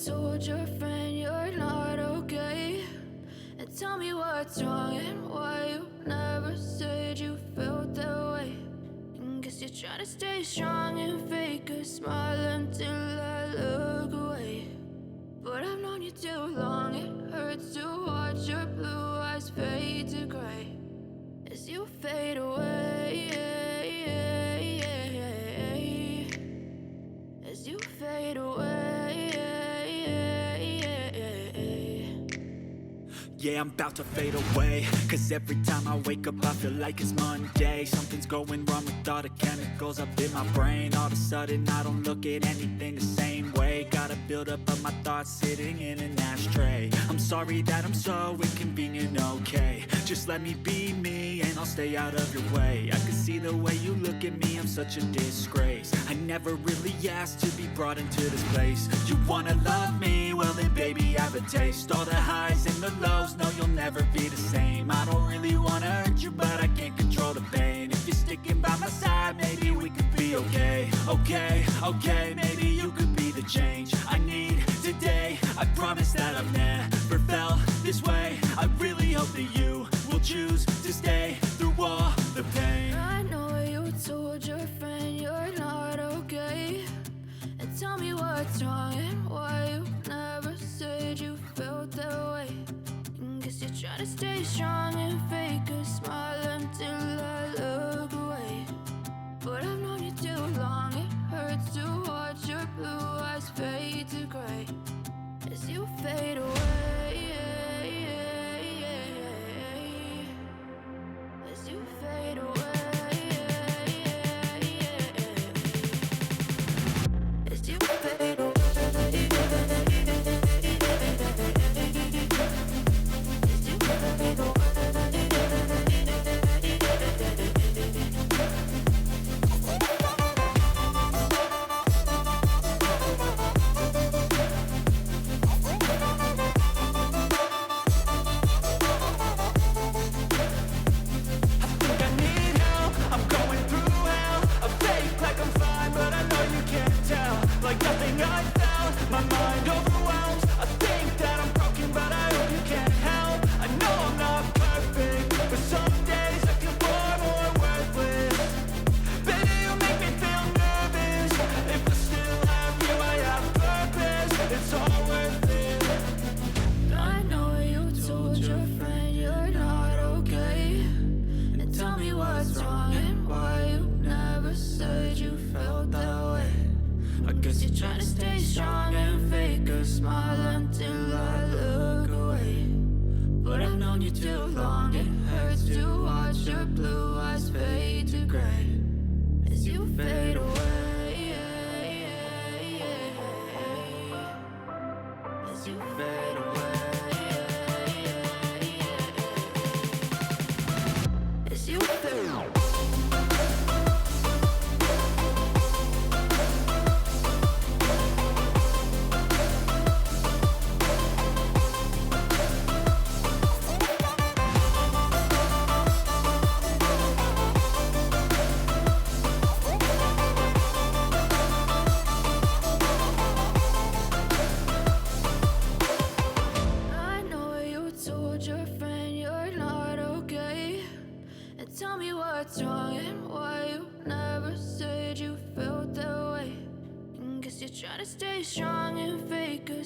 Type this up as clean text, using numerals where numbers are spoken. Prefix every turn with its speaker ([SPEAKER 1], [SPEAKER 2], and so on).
[SPEAKER 1] told your friend you're not okay? And tell me what's wrong and why you never said you felt that way. And guess you're trying to stay strong and fake a smile until I look away. But I've known you too long, it hurts to watch your blue eyes fade to gray as you fade away, as you fade away.
[SPEAKER 2] Yeah, I'm about to fade away, cause every time I wake up I feel like it's Monday. Something's going wrong with all the chemicals up in my brain. All of a sudden I don't look at anything the same way. Got a buildup of my thoughts sitting in an ashtray. I'm sorry that I'm so inconvenient, okay? Just let me be me and I'll stay out of your way. I can see the way you look at me, I'm such a disgrace. I never really asked to be brought into this place. You wanna love me? Well then baby I have a taste. All the highs and the lows, no you'll never be the same. I don't really wanna hurt you but I can't control the pain. If you're sticking by my side maybe we could be okay. Okay, maybe you could be the change I need today. I promise that I've never felt this way. I really hope that you will choose to stay through all the pain.
[SPEAKER 1] I know you told your friend you're not okay. And tell me what's wrong and why you never said you felt that way. And guess you're trying to stay strong and fake a smile until I look away. But I've known you too long, it hurts to watch your blue eyes fade to gray as you fade away, as you fade away, as you fade away. What's wrong and why you never said you felt that way? And guess you're trying to stay strong and fake it